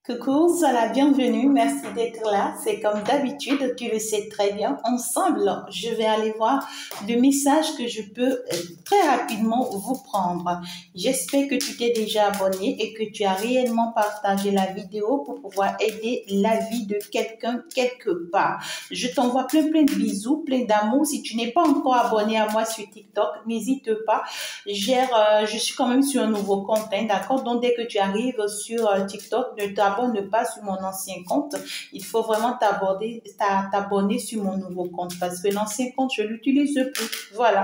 Coucou, sois la bienvenue, merci d'être là. C'est comme d'habitude, tu le sais très bien. Ensemble, je vais aller voir le message que je peux très rapidement vous prendre. J'espère que tu t'es déjà abonné et que tu as réellement partagé la vidéo pour pouvoir aider la vie de quelqu'un quelque part. Je t'envoie plein de bisous, plein d'amour. Si tu n'es pas encore abonné à moi sur TikTok, n'hésite pas. Je suis quand même sur un nouveau compte, hein, d'accord? Donc, dès que tu arrives sur TikTok, ne t'abonne pas sur mon ancien compte. Il faut vraiment t'abonner sur mon nouveau compte parce que l'ancien compte, je l'utilise plus. Voilà.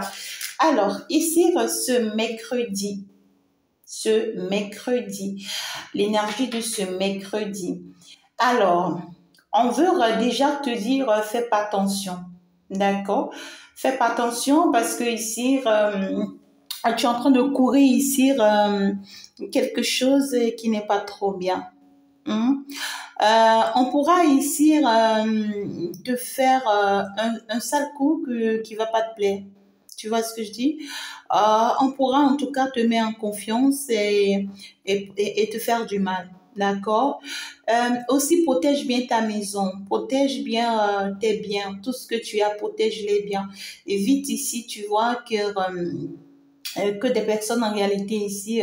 Alors, ici, ce mercredi, l'énergie de ce mercredi. Alors, on veut déjà te dire, fais pas attention. D'accord? Fais pas attention parce que ici, tu es en train de courir ici quelque chose qui n'est pas trop bien. On pourra ici te faire un sale coup qui va pas te plaire. Tu vois ce que je dis? On pourra en tout cas te mettre en confiance et te faire du mal. D'accord? Aussi, protège bien ta maison, protège bien tes biens, tout ce que tu as, protège-les bien. Évite ici, tu vois, que des personnes en réalité ici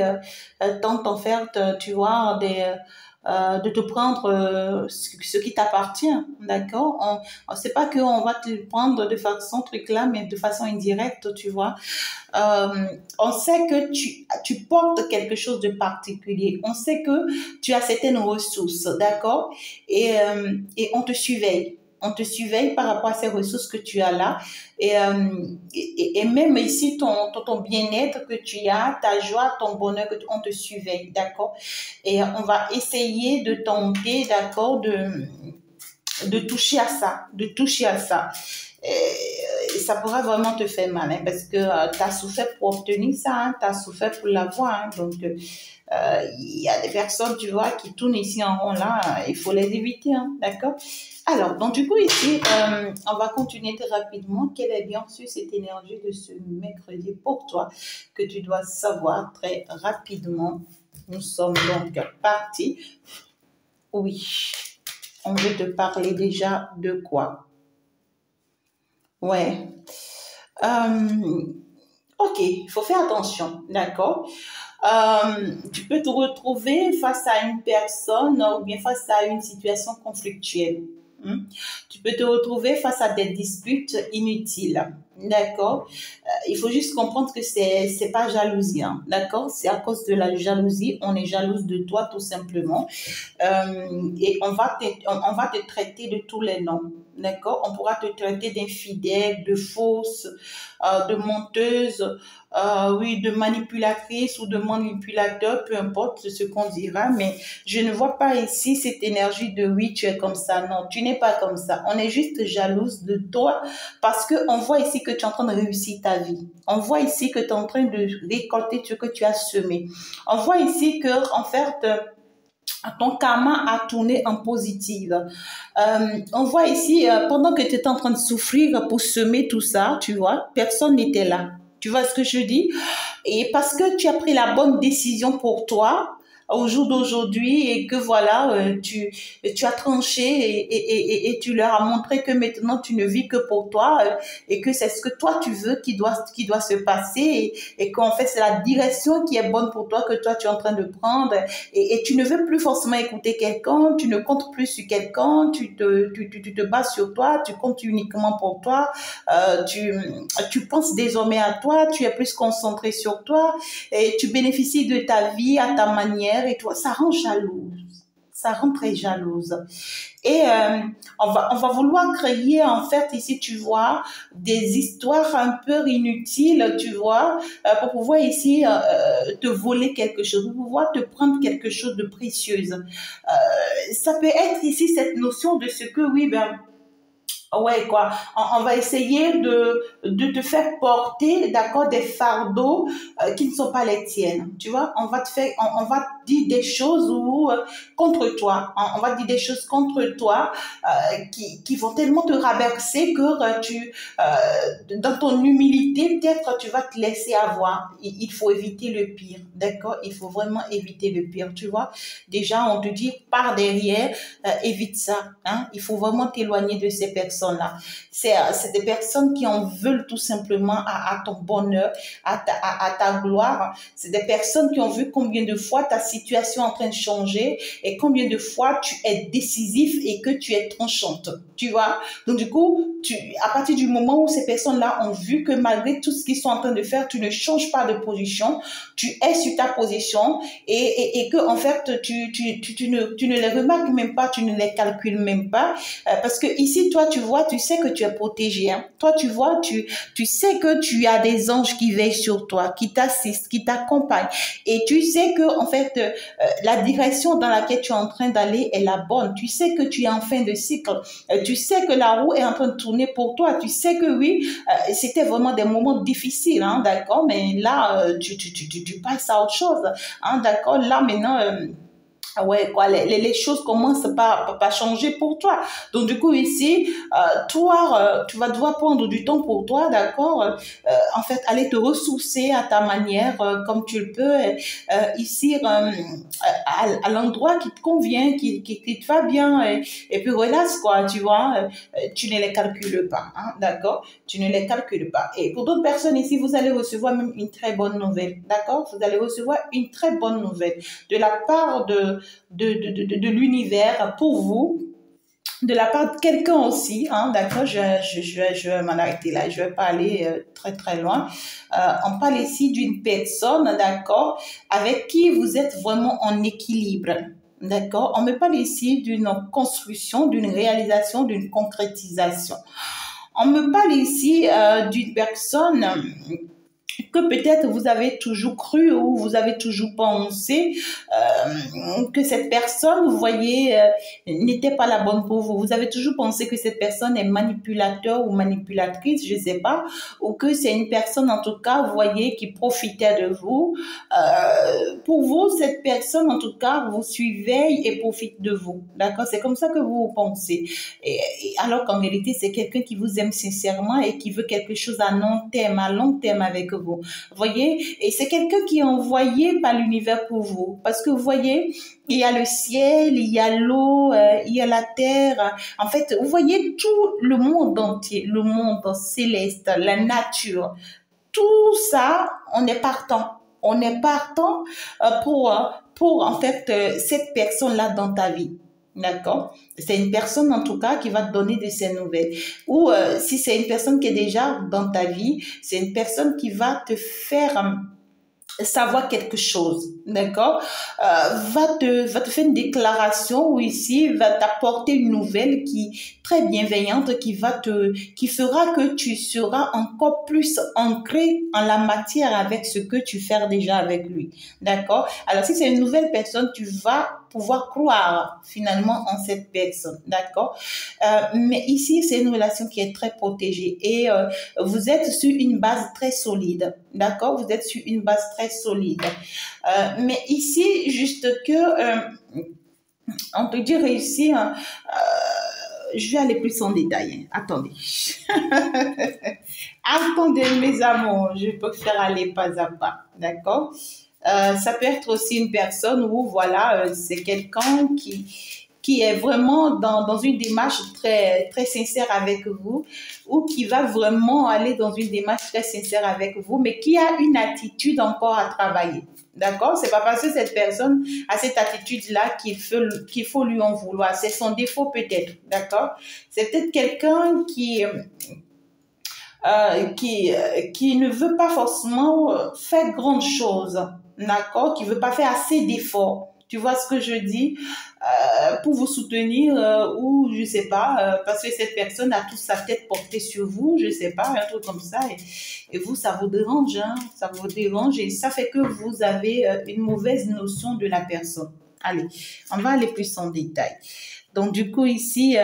tentent en fait, tu vois, de te prendre ce qui t'appartient, d'accord? C'est pas qu'on va te prendre de façon truc là, mais de façon indirecte, tu vois. On sait que tu portes quelque chose de particulier. On sait que tu as certaines ressources, d'accord? Et on te surveille. On te surveille par rapport à ces ressources que tu as là. Et même ici, ton bien-être que tu as, ta joie, ton bonheur, on te surveille, d'accord? Et on va essayer de tenter, d'accord, de toucher à ça, de toucher à ça. Et ça pourra vraiment te faire mal, hein, parce que tu as souffert pour obtenir ça, hein, tu as souffert pour l'avoir. Hein, donc, il y a des personnes, tu vois, qui tournent ici en rond là, il faut les éviter, hein, d'accord? Alors, donc du coup ici, on va continuer très rapidement. Quelle est bien sûr cette énergie de ce mercredi pour toi que tu dois savoir très rapidement. Nous sommes donc partis. Oui, on veut te parler déjà de quoi? Ouais. Ok, il faut faire attention, d'accord? Tu peux te retrouver face à une personne ou bien face à une situation conflictuelle. Tu peux te retrouver face à des disputes inutiles, d'accord? Il faut juste comprendre que c'est pas jalousie, hein, d'accord? C'est à cause de la jalousie, on est jalouse de toi tout simplement. Et on va te traiter de tous les noms, d'accord? On pourra te traiter d'infidèle, de fausse, de menteuse, oui, de manipulatrice ou de manipulateur, peu importe ce qu'on dira, mais je ne vois pas ici cette énergie de oui, tu es comme ça. Non, tu n'es pas comme ça. On est juste jalouse de toi parce qu'on voit ici que tu es en train de réussir ta vie. On voit ici que tu es en train de récolter ce que tu as semé. On voit ici que, en fait, ton karma a tourné en positive. On voit ici, pendant que tu étais en train de souffrir pour semer tout ça, tu vois, personne n'était là. Tu vois ce que je dis? Et parce que tu as pris la bonne décision pour toi, au jour d'aujourd'hui, et que voilà, tu as tranché et tu leur as montré que maintenant tu ne vis que pour toi et que c'est ce que toi tu veux qui doit se passer et qu'en fait c'est la direction qui est bonne pour toi que toi tu es en train de prendre et tu ne veux plus forcément écouter quelqu'un, tu ne comptes plus sur quelqu'un, tu te bases sur toi, tu comptes uniquement pour toi, tu penses désormais à toi, tu es plus concentré sur toi et tu bénéficies de ta vie à ta manière et toi, ça rend jalouse. Ça rend très jalouse. Et on va vouloir créer, en fait, ici, tu vois, des histoires un peu inutiles, tu vois, pour pouvoir ici te voler quelque chose, pour pouvoir te prendre quelque chose de précieux. Ça peut être ici cette notion de ce que, oui, ben, ouais, quoi. On va essayer de te faire porter, d'accord, des fardeaux qui ne sont pas les tiennes. Tu vois, on va te dire des choses contre toi. Hein. On va dire des choses contre toi qui vont tellement te rabaisser que dans ton humilité, peut-être tu vas te laisser avoir. Il faut éviter le pire, d'accord? Il faut vraiment éviter le pire, tu vois. Déjà, on te dit par derrière, évite ça. Hein? Il faut vraiment t'éloigner de ces personnes-là. C'est des personnes qui en veulent tout simplement à ton bonheur, à ta gloire. C'est des personnes qui ont vu combien de fois ta situation est en train de changer et combien de fois tu es décisif et que tu es tranchante, tu vois. Donc du coup, à partir du moment où ces personnes-là ont vu que malgré tout ce qu'ils sont en train de faire, tu ne changes pas de position, tu es sur ta position et que en fait, tu ne les remarques même pas, tu ne les calcules même pas parce que ici, toi, tu vois, tu sais que tu es protégé. Hein. Toi, tu vois, tu sais que tu as des anges qui veillent sur toi, qui t'assistent, qui t'accompagnent. Et tu sais que, en fait, la direction dans laquelle tu es en train d'aller est la bonne. Tu sais que tu es en fin de cycle. Tu sais que la roue est en train de tourner pour toi. Tu sais que oui, c'était vraiment des moments difficiles, hein, d'accord? Mais là, tu passes à autre chose, hein, d'accord? Là, maintenant... ouais, quoi, les choses commencent pas changer pour toi. Donc, du coup, ici, toi, tu vas devoir prendre du temps pour toi, d'accord? En fait, aller te ressourcer à ta manière, comme tu le peux, ici, à l'endroit qui te convient, qui te va bien, et puis relax, quoi, tu vois? Tu ne les calcules pas, hein, d'accord? Tu ne les calcules pas. Et pour d'autres personnes ici, vous allez recevoir même une très bonne nouvelle, d'accord? Vous allez recevoir une très bonne nouvelle de la part de l'univers pour vous, de la part de quelqu'un aussi, hein, d'accord, je vais m'en arrêter là, je vais pas aller très très loin. On parle ici d'une personne, d'accord, avec qui vous êtes vraiment en équilibre. D'accord? On me parle ici d'une construction, d'une réalisation, d'une concrétisation. On me parle ici d'une personne que peut-être vous avez toujours cru ou vous avez toujours pensé que cette personne, vous voyez, n'était pas la bonne pour vous. Vous avez toujours pensé que cette personne est manipulateur ou manipulatrice, je ne sais pas, ou que c'est une personne, en tout cas, vous voyez, qui profitait de vous. Pour vous, cette personne, en tout cas, vous suivez et profite de vous. D'accord? C'est comme ça que vous pensez. Alors qu'en réalité, c'est quelqu'un qui vous aime sincèrement et qui veut quelque chose à long terme avec vous. Vous voyez, et c'est quelqu'un qui est envoyé par l'univers pour vous. Parce que vous voyez, il y a le ciel, il y a l'eau, il y a la terre. En fait, vous voyez tout le monde entier, le monde céleste, la nature. Tout ça, on est partant. On est partant pour en fait, cette personne-là dans ta vie. D'accord? C'est une personne, en tout cas, qui va te donner de ces nouvelles. Ou si c'est une personne qui est déjà dans ta vie, c'est une personne qui va te faire savoir quelque chose, d'accord? Va te faire une déclaration ou ici va t'apporter une nouvelle très bienveillante qui fera que tu seras encore plus ancré en la matière avec ce que tu fais déjà avec lui, d'accord? Alors si c'est une nouvelle personne, tu vas pouvoir croire finalement en cette personne, d'accord? Mais ici, c'est une relation qui est très protégée et vous êtes sur une base très solide, d'accord? Vous êtes sur une base très solide. Mais ici, juste que, on peut dire ici, je vais aller plus en détail. Hein. Attendez. Attendez, mes amours, je peux faire aller pas à pas, d'accord? Ça peut être aussi une personne où, voilà, c'est quelqu'un qui est vraiment dans une démarche très, très sincère avec vous ou qui va vraiment aller dans une démarche très sincère avec vous, mais qui a une attitude encore à travailler. D'accord? C'est pas parce que cette personne a cette attitude-là qu'il faut lui en vouloir. C'est son défaut peut-être. D'accord? C'est peut-être quelqu'un qui ne veut pas forcément faire grande chose, d'accord, qui veut pas faire assez d'efforts. Tu vois ce que je dis? Pour vous soutenir ou je sais pas, parce que cette personne a toute sa tête portée sur vous, je sais pas, un truc comme ça, et vous, ça vous dérange, hein, ça vous dérange et ça fait que vous avez une mauvaise notion de la personne. Allez, on va aller plus en détail. Donc du coup ici,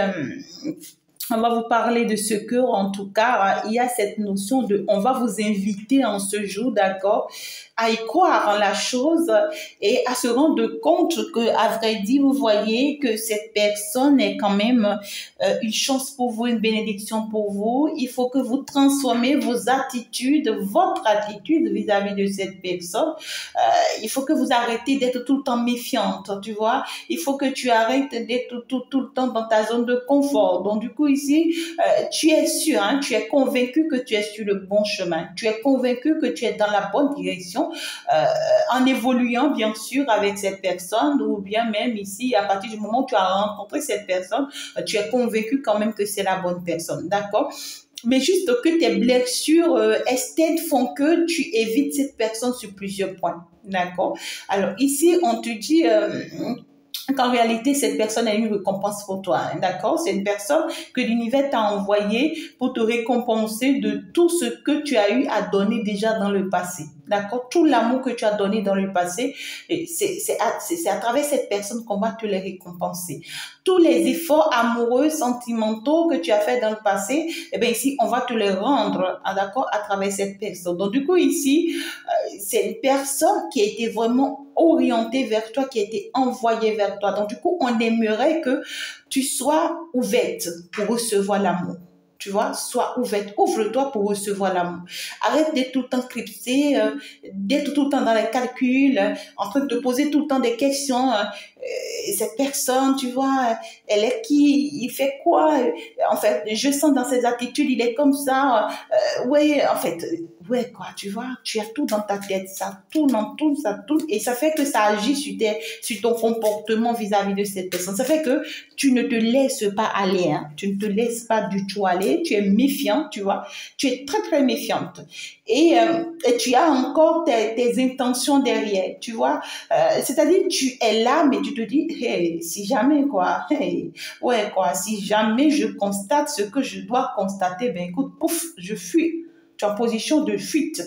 on va vous parler de ce que, en tout cas, il y a cette notion de, on va vous inviter en ce jour, d'accord, à y croire en la chose et à se rendre compte que, à vrai dire, vous voyez que cette personne est quand même une chance pour vous, une bénédiction pour vous. Il faut que vous transformez vos attitudes, votre attitude vis-à-vis de cette personne. Il faut que vous arrêtez d'être tout le temps méfiante, tu vois. Il faut que tu arrêtes d'être tout le temps dans ta zone de confort. Donc, du coup, ici, tu es sûr, hein, tu es convaincu que tu es sur le bon chemin. Tu es convaincu que tu es dans la bonne direction en évoluant, bien sûr, avec cette personne ou bien même ici, à partir du moment où tu as rencontré cette personne, tu es convaincu quand même que c'est la bonne personne. D'accord? Mais juste que tes blessures externes font que tu évites cette personne sur plusieurs points. D'accord? Alors, ici, on te dit qu'en réalité, cette personne a une récompense pour toi. Hein, d'accord? C'est une personne que l'univers t'a envoyée pour te récompenser de tout ce que tu as eu à donner déjà dans le passé. D'accord? Tout l'amour que tu as donné dans le passé, c'est à travers cette personne qu'on va te les récompenser. Tous les efforts amoureux, sentimentaux que tu as fait dans le passé, eh bien ici, on va te les rendre, hein, d'accord, à travers cette personne. Donc, du coup, ici, c'est une personne qui a été vraiment orientée vers toi, qui a été envoyée vers toi. Donc, du coup, on aimerait que tu sois ouverte pour recevoir l'amour. Tu vois, sois ouverte, ouvre-toi pour recevoir l'amour. Arrête d'être tout le temps crypté, d'être tout le temps dans les calculs, en train de te poser tout le temps des questions. Cette personne, tu vois, elle est qui, il fait quoi? En fait, je sens dans ses attitudes, il est comme ça. Ouais, en fait, ouais, quoi, tu vois, tu as tout dans ta tête, ça tourne, et ça fait que ça agit sur ton comportement vis-à-vis de cette personne. Ça fait que tu ne te laisses pas aller, hein, tu ne te laisses pas du tout aller, tu es méfiant, tu vois, tu es très, très méfiante. Et tu as encore tes intentions derrière, tu vois. C'est-à-dire, tu es là, mais tu te dis, hey, si jamais, quoi, hey, ouais, quoi, si jamais je constate ce que je dois constater, ben écoute, pouf, je fuis. Tu es en position de fuite.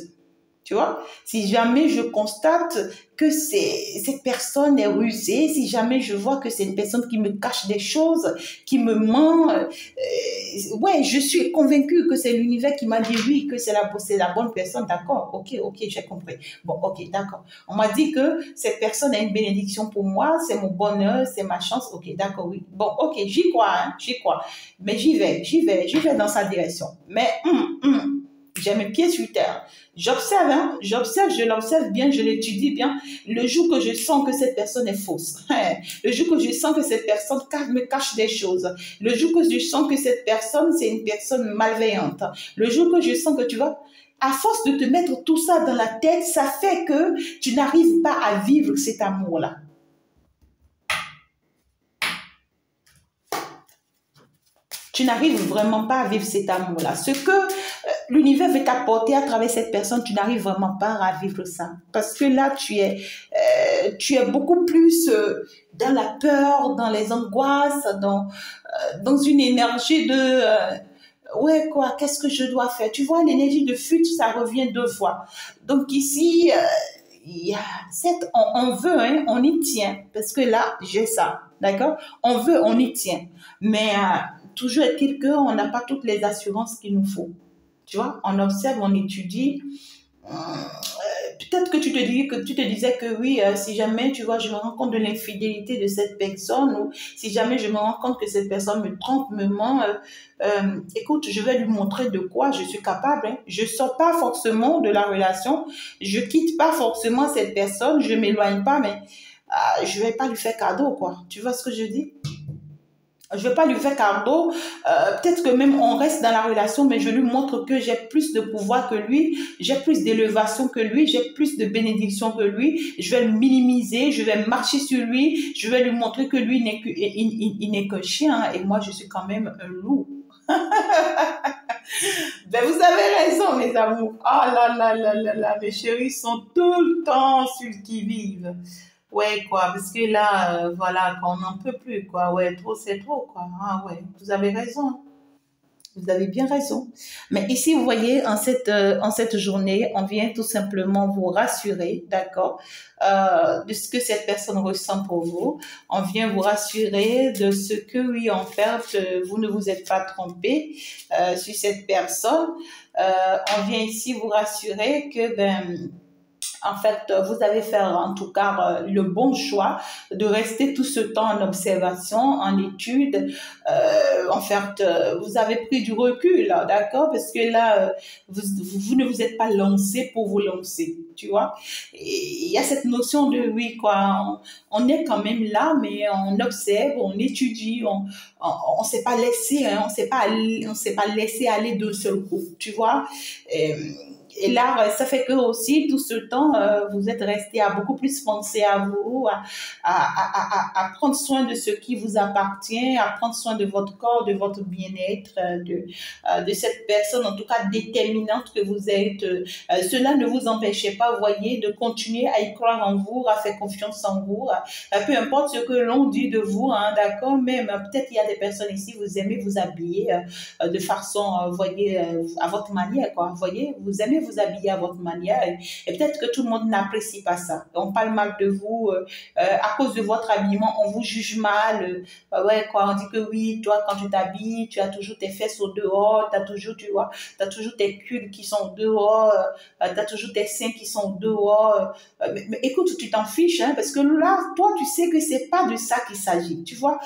Tu vois, si jamais je constate que cette personne est rusée, si jamais je vois que c'est une personne qui me cache des choses, qui me ment, ouais, je suis convaincue que c'est l'univers qui m'a dit oui, que c'est la bonne personne, d'accord, ok, j'ai compris. Bon, ok, d'accord. On m'a dit que cette personne a une bénédiction pour moi, c'est mon bonheur, c'est ma chance, ok, d'accord, oui. Bon, ok, j'y crois, hein, j'y crois. Mais j'y vais dans sa direction. Mais, j'ai mes pieds sur terre. J'observe, hein, je l'observe bien, je l'étudie bien. Le jour que je sens que cette personne est fausse, le jour que je sens que cette personne me cache des choses, le jour que je sens que cette personne, c'est une personne malveillante, le jour que je sens que tu vois, à force de te mettre tout ça dans la tête, ça fait que tu n'arrives pas à vivre cet amour-là. Tu n'arrives vraiment pas à vivre cet amour-là. Ce que l'univers veut t'apporter à travers cette personne, tu n'arrives vraiment pas à vivre ça. Parce que là, tu es beaucoup plus dans la peur, dans les angoisses, dans une énergie de... ouais, quoi, qu'est-ce que je dois faire? Tu vois, l'énergie de fuite, ça revient deux fois. Donc ici, il y a on veut, hein, on y tient. Parce que là, j'ai ça, d'accord? On veut, on y tient. Mais toujours est-il qu'on n'a pas toutes les assurances qu'il nous faut. Tu vois, on observe, on étudie. Peut-être que tu te disais que oui, si jamais, tu vois, je me rends compte de l'infidélité de cette personne ou si jamais je me rends compte que cette personne me trompe, me ment, écoute, je vais lui montrer de quoi je suis capable. Hein. Je sors pas forcément de la relation, je quitte pas forcément cette personne, je m'éloigne pas, mais je vais pas lui faire cadeau, quoi. Tu vois ce que je dis? Je vais pas lui faire cadeau. Peut-être que même on reste dans la relation, mais je lui montre que j'ai plus de pouvoir que lui, j'ai plus d'élévation que lui, j'ai plus de bénédiction que lui. Je vais le minimiser, je vais marcher sur lui, je vais lui montrer que lui il n'est qu'un chien et moi je suis quand même un loup. Ben vous avez raison, mes amours. Ah là là là là là, mes chéris sont tout le temps sur le qui-vive. Ouais, quoi, parce que là, voilà, quand on n'en peut plus, quoi. Ouais, trop, c'est trop, quoi. Ah ouais, vous avez raison. Vous avez bien raison. Mais ici, vous voyez, en cette journée, on vient tout simplement vous rassurer, d'accord, de ce que cette personne ressent pour vous. On vient vous rassurer de ce que, oui, en fait, vous ne vous êtes pas trompé sur cette personne. On vient ici vous rassurer que, ben, en fait, vous allez faire en tout cas le bon choix de rester tout ce temps en observation, en étude. En fait, vous avez pris du recul, là, d'accord? Parce que là, vous ne vous êtes pas lancé pour vous lancer, tu vois? Et il y a cette notion de, oui, quoi, on est quand même là, mais on observe, on étudie, on s'est pas laissé, hein, on s'est pas laissé aller d'un seul coup, tu vois? Et, et là, ça fait que aussi, tout ce temps, vous êtes resté à beaucoup plus penser à vous, à prendre soin de ce qui vous appartient, à prendre soin de votre corps, de votre bien-être, de cette personne, en tout cas déterminante que vous êtes. Cela ne vous empêchez pas, vous voyez, de continuer à y croire en vous, à faire confiance en vous, peu importe ce que l'on dit de vous, hein, d'accord, même peut-être il y a des personnes ici, vous aimez vous habiller de façon, vous voyez, à votre manière, quoi, vous voyez, vous aimez vous habiller à votre manière et peut-être que tout le monde n'apprécie pas ça. On parle mal de vous à cause de votre habillement, on vous juge mal. Ouais, quoi, on dit que oui, toi, quand tu t'habilles, tu as toujours tes fesses au dehors, tu as toujours, tu vois, tu as toujours tes culs qui sont au dehors, tu as toujours tes seins qui sont au dehors. Mais écoute, tu t'en fiches, hein, parce que là, toi, tu sais que c'est pas de ça qu'il s'agit, tu vois.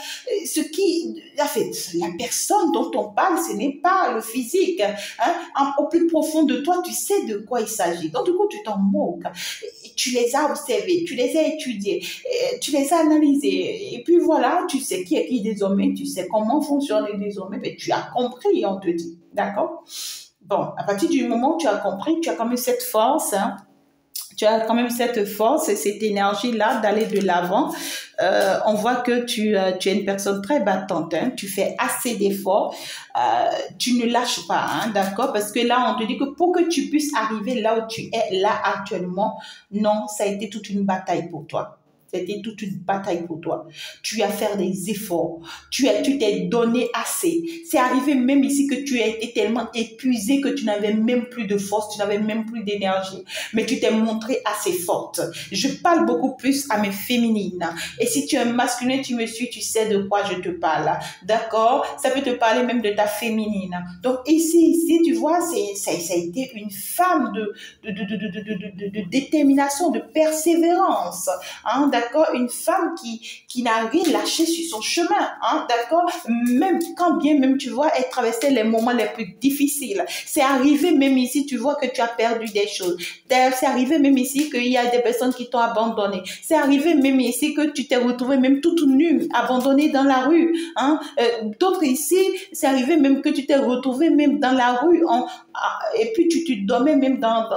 Ce qui, en fait, la personne dont on parle, ce n'est pas le physique, hein. Au plus profond de toi, tu sais de quoi il s'agit. Donc, du coup, tu t'en moques. Tu les as observés, tu les as étudiés, tu les as analysés. Et puis voilà, tu sais qui est qui désormais, tu sais comment fonctionne désormais, mais tu as compris, on te dit. D'accord? Bon, à partir du moment où tu as compris, tu as quand même cette force, hein, tu as quand même cette force et cette énergie-là d'aller de l'avant. On voit que tu es une personne très battante, hein, tu fais assez d'efforts, tu ne lâches pas, hein, d'accord? Parce que là, on te dit que pour que tu puisses arriver là où tu es là actuellement, non, ça a été toute une bataille pour toi. C'était toute une bataille pour toi. Tu as fait des efforts. Tu t'es donné assez. C'est arrivé même ici que tu as été tellement épuisé que tu n'avais même plus de force, tu n'avais même plus d'énergie. Mais tu t'es montré assez forte. Je parle beaucoup plus à mes féminines. Et si tu es masculin, tu me suis, tu sais de quoi je te parle. D'accord? Ça peut te parler même de ta féminine. Donc ici, tu vois, ça a été une femme de détermination, de persévérance. Hein, d'accord, une femme qui n'a rien lâché sur son chemin, hein, d'accord, même quand bien même tu vois, elle traversait les moments les plus difficiles. C'est arrivé même ici, tu vois que tu as perdu des choses. C'est arrivé même ici qu'il y a des personnes qui t'ont abandonné. C'est arrivé même ici que tu t'es retrouvé même toute nue, abandonnée dans la rue. Hein. D'autres ici, c'est arrivé même que tu t'es retrouvé même dans la rue et puis tu dormais même dans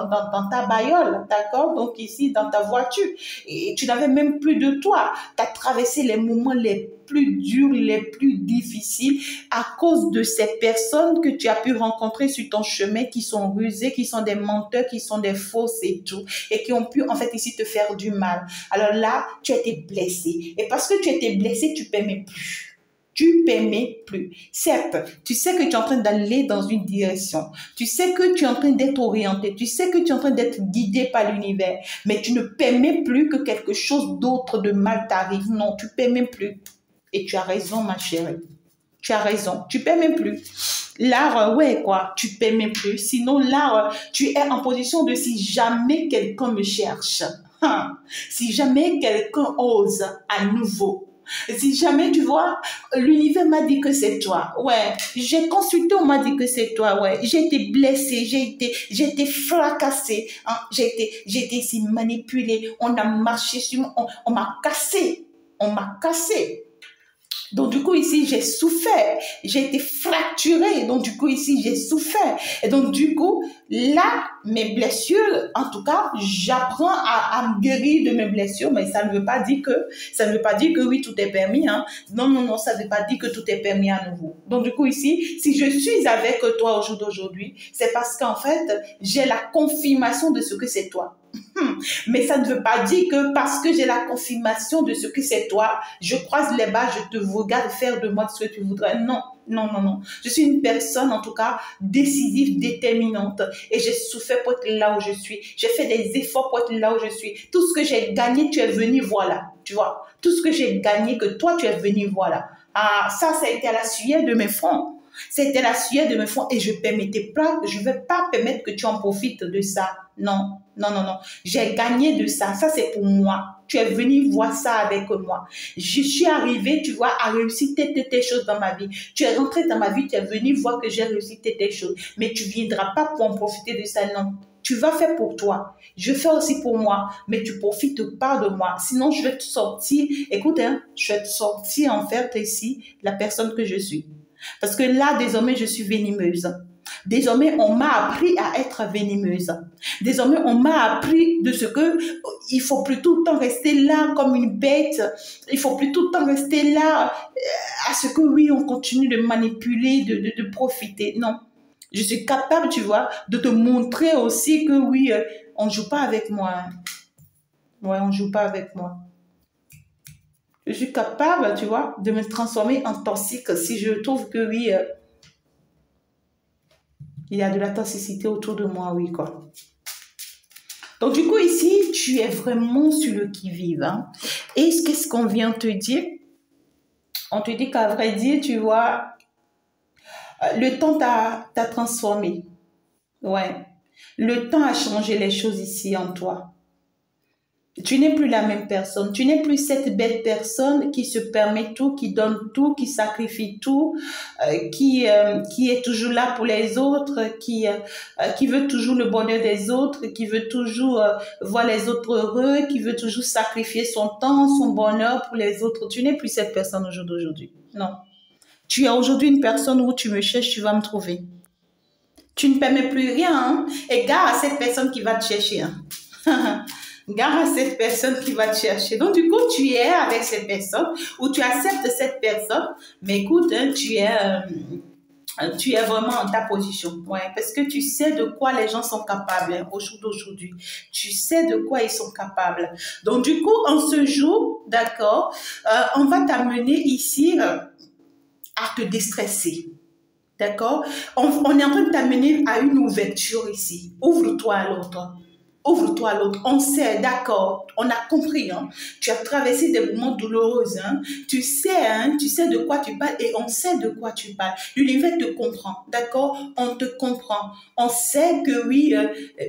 ta bagnole, d'accord? Donc ici, dans ta voiture. Et tu n'avais même plus de toi. Tu as traversé les moments les plus durs, les plus difficiles à cause de ces personnes que tu as pu rencontrer sur ton chemin qui sont rusées, qui sont des menteurs, qui sont des fausses et tout, et qui ont pu en fait ici te faire du mal. Alors là, tu as été blessé. Et parce que tu as été blessé, tu ne permets plus. Tu ne permets plus. Certes, tu sais que tu es en train d'aller dans une direction. Tu sais que tu es en train d'être orienté. Tu sais que tu es en train d'être guidé par l'univers. Mais tu ne permets plus que quelque chose d'autre de mal t'arrive. Non, tu ne permets plus. Et tu as raison, ma chérie. Tu as raison. Tu ne permets plus. L'art, ouais, quoi, tu ne permets plus. Sinon, l'art, tu es en position de si jamais quelqu'un me cherche. Si jamais quelqu'un ose à nouveau. Si jamais, tu vois, l'univers m'a dit que c'est toi. Ouais, j'ai consulté, on m'a dit que c'est toi. Ouais, j'ai été blessée, j'ai été fracassée. Hein, j'ai été ici manipulée. On a marché sur moi, on m'a cassé. On m'a cassé. Donc, du coup, ici, j'ai souffert. J'ai été fracturée. Donc, du coup, ici, j'ai souffert. Et donc, du coup, là, mes blessures, en tout cas, j'apprends à me guérir de mes blessures. Mais ça ne veut pas dire que oui, tout est permis. Hein. Non, non, non, ça ne veut pas dire que tout est permis à nouveau. Donc, du coup, ici, si je suis avec toi au jour d'aujourd'hui, c'est parce qu'en fait, j'ai la confirmation de ce que c'est toi. Mais ça ne veut pas dire que parce que j'ai la confirmation de ce que c'est toi, je croise les bras, je te regarde faire de moi ce que tu voudrais. Non, non, non, non. Je suis une personne, en tout cas, décisive, déterminante. Et j'ai souffert pour être là où je suis. J'ai fait des efforts pour être là où je suis. Tout ce que j'ai gagné, tu es venu, voilà. Tu vois, tout ce que j'ai gagné, que toi, tu es venu, voilà. Ah, ça a été à la sueur de mes fronts. C'était la sueur de mes fronts et je ne vais pas permettre que tu en profites de ça. Non, non, non, non. J'ai gagné de ça. Ça, c'est pour moi. Tu es venu voir ça avec moi. Je suis arrivée, tu vois, à réussir tes choses dans ma vie. Tu es rentré dans ma vie, tu es venu voir que j'ai réussi tes choses. Mais tu ne viendras pas pour en profiter de ça, non. Tu vas faire pour toi. Je fais aussi pour moi, mais tu profites pas de moi. Sinon, je vais te sortir. Écoute, hein, je vais te sortir en fait ici la personne que je suis. Parce que là, désormais, je suis venimeuse. Désormais, on m'a appris à être venimeuse. Désormais, on m'a appris de ce que il faut plus tout le temps rester là comme une bête. Il faut plus tout le temps rester là à ce que oui, on continue de manipuler, de profiter. Non. Je suis capable, tu vois, de te montrer aussi que oui, on ne joue pas avec moi. Ouais, on ne joue pas avec moi. Je suis capable, tu vois, de me transformer en toxique si je trouve que oui, il y a de la toxicité autour de moi, oui, quoi. Donc, du coup, ici, tu es vraiment sur le qui-vive. Hein. Et qu'est-ce qu'on vient te dire? On te dit qu'à vrai dire, tu vois, le temps t'a transformé. Ouais. Le temps a changé les choses ici en toi. Tu n'es plus la même personne. Tu n'es plus cette belle personne qui se permet tout, qui donne tout, qui sacrifie tout, qui est toujours là pour les autres, qui veut toujours le bonheur des autres, qui veut toujours voir les autres heureux, qui veut toujours sacrifier son temps, son bonheur pour les autres. Tu n'es plus cette personne au jour d'aujourd'hui. Non. Tu es aujourd'hui une personne où tu me cherches, tu vas me trouver. Tu ne permets plus rien, hein? Et gare à cette personne qui va te chercher. Hein? Gare à cette personne qui va te chercher. Donc, du coup, tu es avec cette personne ou tu acceptes cette personne. Mais écoute, hein, tu es vraiment en ta position. Ouais, parce que tu sais de quoi les gens sont capables hein, au jour d'aujourd'hui. Tu sais de quoi ils sont capables. Donc, du coup, en ce jour, d'accord, on va t'amener ici à te déstresser. D'accord? On est en train de t'amener à une ouverture ici. Ouvre-toi à l'autre. Ouvre-toi à l'autre. On sait, d'accord, on a compris. Hein. Tu as traversé des moments douloureux. Hein. Tu sais de quoi tu parles et on sait de quoi tu parles. L'univers te comprend, d'accord? On te comprend. On sait que oui,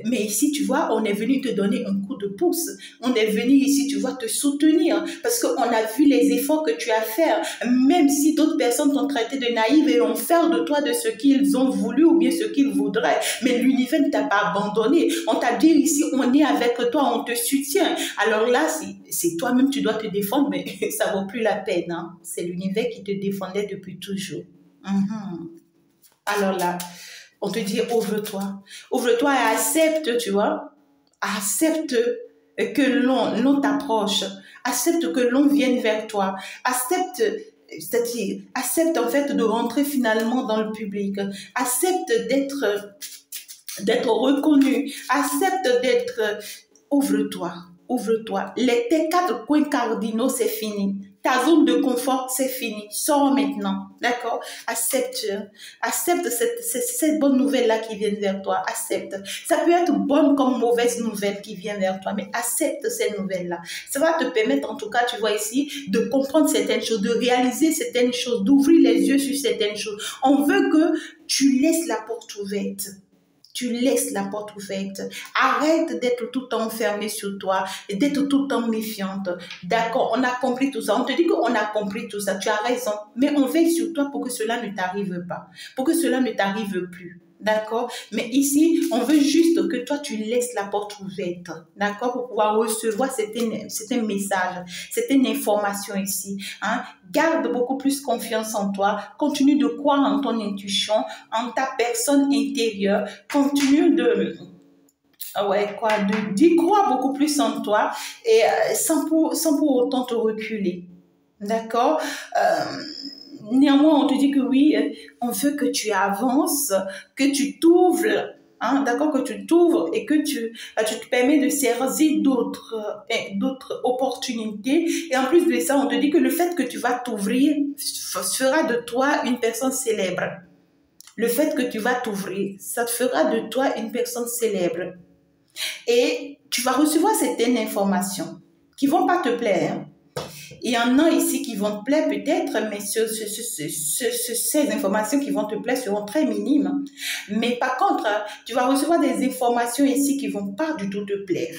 mais ici, tu vois, on est venu te donner un coup de pouce. On est venu ici, tu vois, te soutenir parce qu'on a vu les efforts que tu as fait. Même si d'autres personnes t'ont traité de naïve et ont fait de toi de ce qu'ils ont voulu ou bien ce qu'ils voudraient. Mais l'univers ne t'a pas abandonné. On t'a dit ici, on est avec toi, on te soutient. Alors là, c'est toi-même, tu dois te défendre, mais ça vaut plus la peine. Hein? C'est l'univers qui te défendait depuis toujours. Alors là, on te dit, ouvre-toi. Ouvre-toi et accepte, tu vois. Accepte que l'on t'approche. Accepte que l'on vienne vers toi. C'est-à-dire, accepte en fait de rentrer finalement dans le public. Accepte d'être reconnu, accepte d'être... Ouvre-toi, ouvre-toi. Tes 4 coins cardinaux, c'est fini. Ta zone de confort, c'est fini. Sors maintenant, d'accord? Accepte cette bonne nouvelle-là qui vient vers toi. Accepte. Ça peut être bonne comme mauvaise nouvelle qui vient vers toi, mais accepte cette nouvelle-là. Ça va te permettre, en tout cas, tu vois ici, de comprendre certaines choses, de réaliser certaines choses, d'ouvrir les yeux sur certaines choses. On veut que tu laisses la porte ouverte. Tu laisses la porte ouverte. Arrête d'être tout le temps enfermé sur toi et d'être tout le temps méfiante. D'accord, on a compris tout ça. On te dit qu'on a compris tout ça. Tu as raison. Mais on veille sur toi pour que cela ne t'arrive pas. Pour que cela ne t'arrive plus. D'accord? Mais ici, on veut juste que toi, tu laisses la porte ouverte. D'accord? Pour pouvoir recevoir certains messages, certaines informations ici. Hein? Garde beaucoup plus confiance en toi. Continue de croire en ton intuition, en ta personne intérieure. Continue d'y croire beaucoup plus en toi et sans pour autant te reculer. D'accord? Néanmoins, on te dit que oui, on veut que tu avances, que tu t'ouvres, hein, d'accord, que tu t'ouvres et que tu te permets de saisir d'autres opportunités. Et en plus de ça, on te dit que le fait que tu vas t'ouvrir fera de toi une personne célèbre. Le fait que tu vas t'ouvrir, ça te fera de toi une personne célèbre. Et tu vas recevoir certaines informations qui ne vont pas te plaire. Il y en a ici qui vont te plaire peut-être, mais ces informations qui vont te plaire seront très minimes. Mais par contre, tu vas recevoir des informations ici qui vont pas du tout te plaire.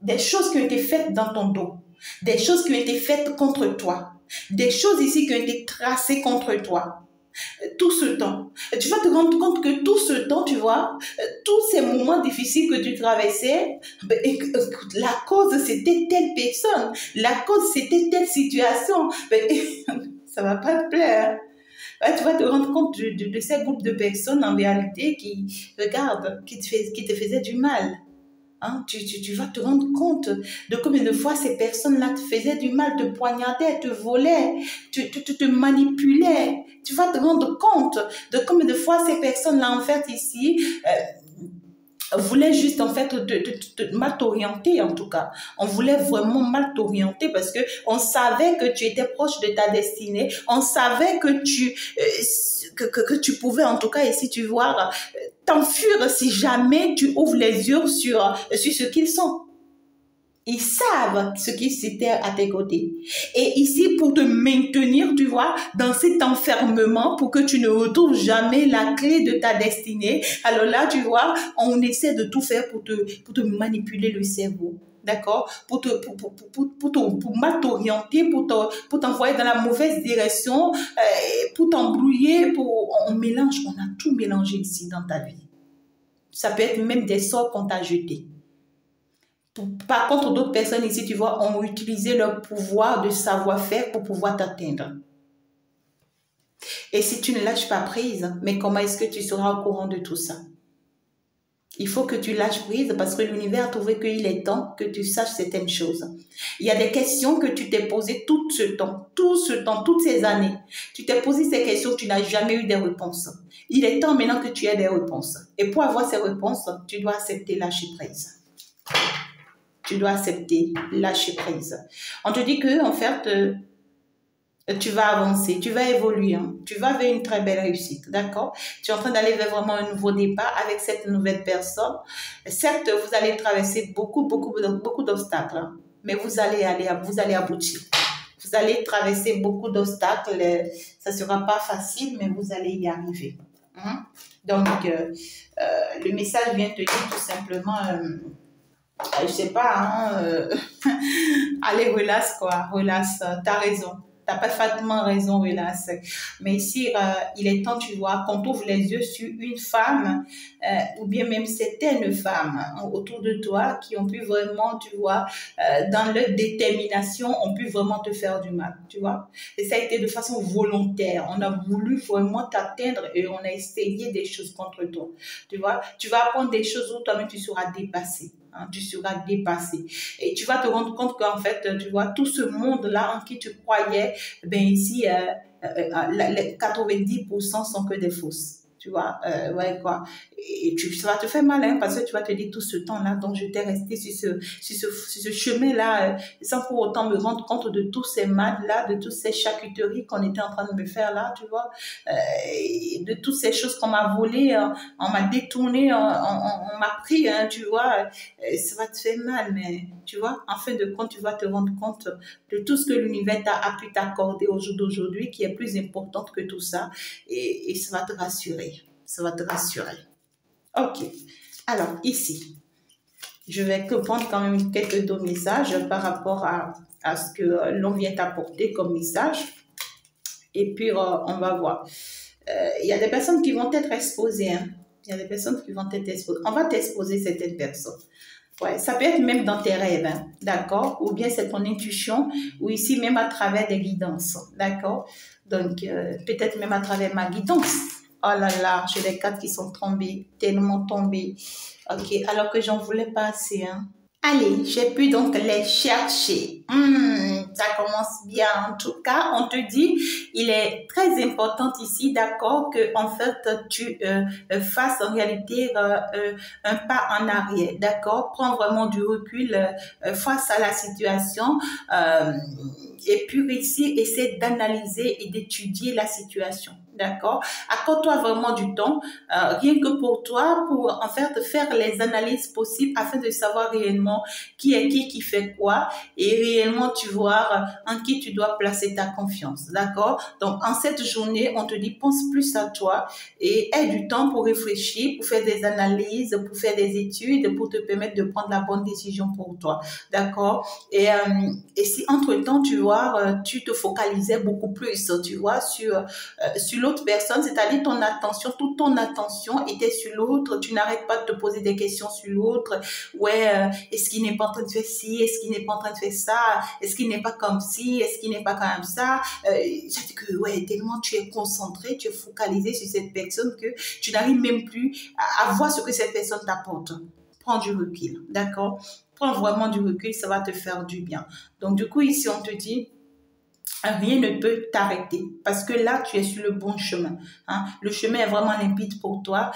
Des choses qui ont été faites dans ton dos, des choses qui ont été faites contre toi, des choses ici qui ont été tracées contre toi. Tout ce temps. Tu vas te rendre compte que tout ce temps, tu vois, tous ces moments difficiles que tu traversais, ben, écoute, la cause, c'était telle personne. La cause, c'était telle situation. Ben, ça va pas te plaire. Ben, tu vas te rendre compte de ces groupes de personnes, en réalité, qui, regarde, qui te faisaient du mal. Hein, tu vas te rendre compte de combien de fois ces personnes-là te faisaient du mal, te poignardaient, te volaient, te manipulaient. Tu vas te rendre compte de combien de fois ces personnes-là, en fait, ici, voulaient juste, en fait, mal t'orienter, en tout cas. On voulait vraiment mal t'orienter parce que on savait que tu étais proche de ta destinée. On savait que que tu pouvais, en tout cas, ici, tu vois, t'enfuir si jamais tu ouvres les yeux sur ce qu'ils sont. Ils savent ce qui s'était à tes côtés. Et ici, pour te maintenir, tu vois, dans cet enfermement, pour que tu ne retrouves jamais la clé de ta destinée, alors là, tu vois, on essaie de tout faire pour te manipuler le cerveau. D'accord? Pour mal t'orienter, pour t'envoyer dans la mauvaise direction, pour t'embrouiller, on mélange, on a tout mélangé ici dans ta vie. Ça peut être même des sorts qu'on t'a jetés. Par contre, d'autres personnes ici, tu vois, ont utilisé leur pouvoir de savoir-faire pour pouvoir t'atteindre. Et si tu ne lâches pas prise, mais comment est-ce que tu seras au courant de tout ça? Il faut que tu lâches prise parce que l'univers a trouvé qu'il est temps que tu saches certaines choses. Il y a des questions que tu t'es posées tout ce temps, toutes ces années. Tu t'es posé ces questions, tu n'as jamais eu des réponses. Il est temps maintenant que tu aies des réponses. Et pour avoir ces réponses, tu dois accepter lâcher prise. Tu dois accepter, lâcher prise. On te dit que, en fait, tu vas avancer, tu vas évoluer, hein. Tu vas vers une très belle réussite, d'accord? Tu es en train d'aller vers vraiment un nouveau départ avec cette nouvelle personne. Certes, vous allez traverser beaucoup d'obstacles, hein, mais vous allez aboutir. Vous allez traverser beaucoup d'obstacles. Ça ne sera pas facile, mais vous allez y arriver. Hein? Donc, le message vient te dire tout simplement... je sais pas, hein, allez, relax, quoi, relax, t'as raison. T'as parfaitement raison, relax. Mais ici, il est temps, tu vois, qu'on t'ouvre les yeux sur une femme, ou bien même certaines femmes autour de toi qui ont pu vraiment, tu vois, dans leur détermination, ont pu vraiment te faire du mal, tu vois. Et ça a été de façon volontaire. On a voulu vraiment t'atteindre et on a essayé des choses contre toi, tu vois. Tu vas apprendre des choses où toi-même tu seras dépassé. Hein, tu seras dépassé. Et tu vas te rendre compte qu'en fait, tu vois, tout ce monde-là en qui tu croyais, ben ici, les 90% sont que des fausses. Tu vois, ouais, quoi. Et ça va te faire mal, hein, parce que tu vas te dire tout ce temps-là, donc je t'ai resté sur ce chemin-là, sans pour autant me rendre compte de tous ces mal-là, de toutes ces charcuteries qu'on était en train de me faire là, tu vois, de toutes ces choses qu'on m'a volées, on m'a détourné, on m'a pris, hein, tu vois, ça va te faire mal, mais tu vois, en fin de compte, tu vas te rendre compte de tout ce que l'univers a pu t'accorder au jour d'aujourd'hui, qui est plus importante que tout ça, et ça va te rassurer. Ça va te rassurer. Ok. Alors, ici, je vais prendre quand même quelques deux messages par rapport à ce que l'on vient t'apporter comme message. Et puis, on va voir. Il y a des personnes qui vont être exposées. Hein. Il y a des personnes qui vont être exposées. On va t'exposer certaines personnes. Ouais, ça peut être même dans tes rêves, hein, d'accord? Ou bien c'est ton intuition, ou ici même à travers des guidances, d'accord? Donc, peut-être même à travers ma guidance. Oh là là, j'ai les cartes qui sont tombées, tellement tombées. Ok, alors que j'en voulais pas assez, hein. Allez, j'ai pu donc les chercher. Ça commence bien. En tout cas, on te dit, il est très important ici, d'accord, que en fait, tu fasses en réalité un pas en arrière, d'accord. Prends vraiment du recul face à la situation. Et puis ici, essaie d'analyser et d'étudier la situation. d'accord? Accorde-toi vraiment du temps, rien que pour toi, pour en fait faire les analyses possibles afin de savoir réellement qui est qui fait quoi et réellement tu vois en qui tu dois placer ta confiance, d'accord? Donc en cette journée, on te dit pense plus à toi et aie du temps pour réfléchir, pour faire des analyses, pour faire des études, pour te permettre de prendre la bonne décision pour toi, d'accord? Et si entre-temps, tu vois, tu te focalisais beaucoup plus, tu vois, sur l'autre personne, c'est-à-dire ton attention, toute ton attention était sur l'autre, tu n'arrêtes pas de te poser des questions sur l'autre, ouais, est-ce qu'il n'est pas en train de faire ci, est-ce qu'il n'est pas en train de faire ça, est-ce qu'il n'est pas comme ci, est-ce qu'il n'est pas comme ça, ça dit que, ouais, tellement tu es concentré, tu es focalisé sur cette personne que tu n'arrives même plus à voir ce que cette personne t'apporte. Prends du recul, d'accord? Prends vraiment du recul, ça va te faire du bien. Donc, du coup, ici, on te dit, rien ne peut t'arrêter parce que là, tu es sur le bon chemin. Hein. Le chemin est vraiment limpide pour toi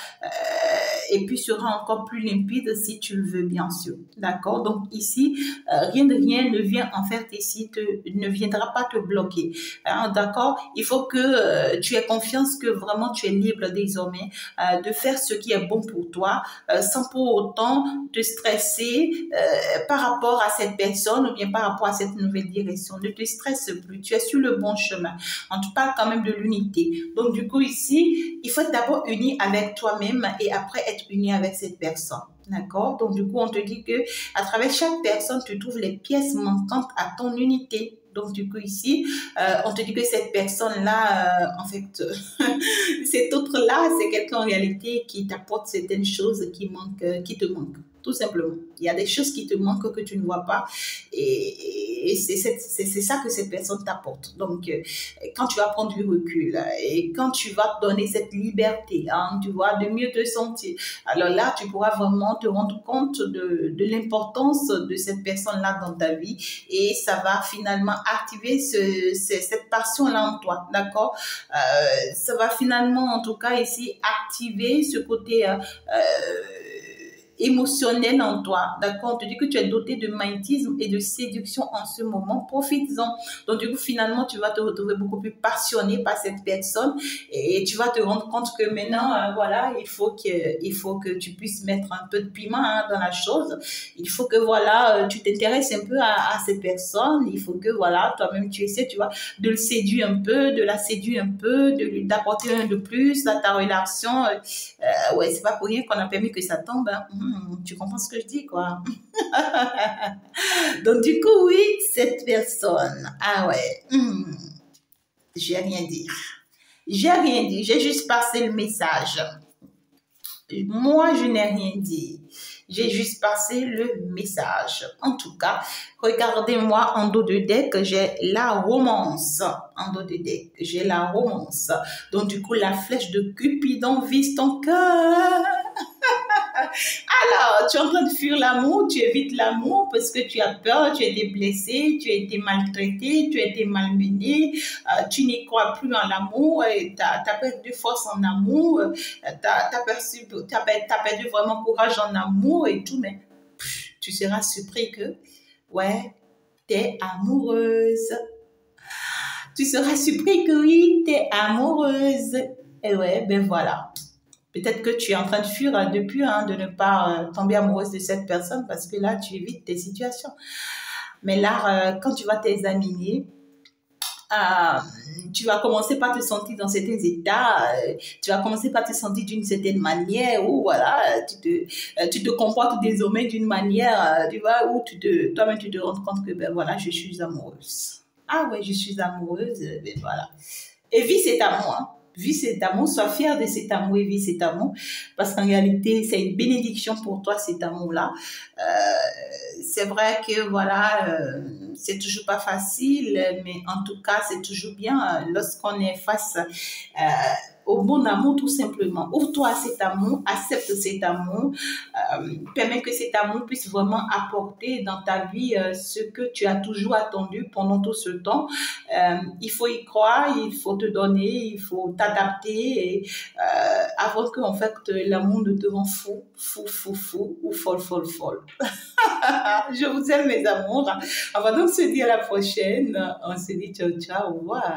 et puis sera encore plus limpide si tu le veux, bien sûr. D'accord? Donc ici, rien de rien ne vient en fait ici, ne viendra pas te bloquer. Hein, d'accord? Il faut que tu aies confiance que vraiment tu es libre désormais de faire ce qui est bon pour toi sans pour autant te stresser par rapport à cette personne ou bien par rapport à cette nouvelle direction. Ne te stresse plus. Tu es sur le bon chemin. On te parle quand même de l'unité. Donc, du coup, ici, il faut être d'abord uni avec toi-même et après être uni avec cette personne. D'accord? Donc, du coup, on te dit que à travers chaque personne, tu trouves les pièces manquantes à ton unité. Donc, du coup, ici, on te dit que cette personne-là, en fait, cet autre-là, c'est quelqu'un en réalité qui t'apporte certaines choses qui te manquent. Tout simplement. Il y a des choses qui te manquent que tu ne vois pas et c'est ça que cette personne t'apporte. Donc, quand tu vas prendre du recul et quand tu vas te donner cette liberté, hein, tu vois, de mieux te sentir, alors là, tu pourras vraiment te rendre compte de l'importance de cette personne-là dans ta vie et ça va finalement activer cette passion-là en toi, d'accord? Ça va finalement, en tout cas ici, activer ce côté émotionnel en toi, d'accord? On te dit que tu es doté de magnétisme et de séduction en ce moment, profites-en. Donc, du coup, finalement, tu vas te retrouver beaucoup plus passionné par cette personne et tu vas te rendre compte que maintenant, voilà, il faut que tu puisses mettre un peu de piment hein, dans la chose. Il faut que, voilà, tu t'intéresses un peu à cette personne. Il faut que, voilà, toi-même, tu essaies, tu vois, de le séduire un peu, de la séduire un peu, d'apporter un de plus à ta relation. Ouais, c'est pas pour rien qu'on a permis que ça tombe. Hein. Tu comprends ce que je dis, quoi. Donc, du coup, oui, cette personne. Ah ouais. Je vais rien dire. J'ai rien dit. J'ai juste passé le message. Moi, je n'ai rien dit. J'ai juste passé le message. En tout cas, regardez-moi en dos de deck, j'ai la romance. En dos de deck, j'ai la romance. Donc, du coup, la flèche de Cupidon vise ton cœur. Alors, tu es en train de fuir l'amour, tu évites l'amour parce que tu as peur, tu as été blessé, tu as été maltraité, tu as été malmené, tu n'y crois plus en l'amour, tu as perdu force en amour, tu as perdu vraiment courage en amour et tout, mais tu seras surpris que, ouais, tu es amoureuse. Tu seras surpris que oui, tu es amoureuse. Et ouais, ben voilà. Peut-être que tu es en train de fuir depuis, hein, de ne pas tomber amoureuse de cette personne parce que là, tu évites tes situations. Mais là, quand tu vas t'examiner, tu vas commencer par te sentir dans certains états, tu vas commencer par te sentir d'une certaine manière où voilà, tu te comportes désormais d'une manière, tu vois, où toi-même tu te rends compte que ben voilà, je suis amoureuse. Ah ouais, je suis amoureuse, ben voilà. Et vis cet amour, hein. Vis cet amour, sois fier de cet amour et vis cet amour, parce qu'en réalité, c'est une bénédiction pour toi, cet amour-là. C'est vrai que, voilà, c'est toujours pas facile, mais en tout cas, c'est toujours bien lorsqu'on est face au bon amour, tout simplement. Ouvre-toi à cet amour, accepte cet amour, permets que cet amour puisse vraiment apporter dans ta vie ce que tu as toujours attendu pendant tout ce temps. Il faut y croire, il faut te donner, il faut t'adapter et avant que en fait l'amour ne te rend fou, fou, fou, fou ou folle, folle, folle. Je vous aime mes amours. On va donc se dire à la prochaine. On se dit ciao, ciao, au revoir.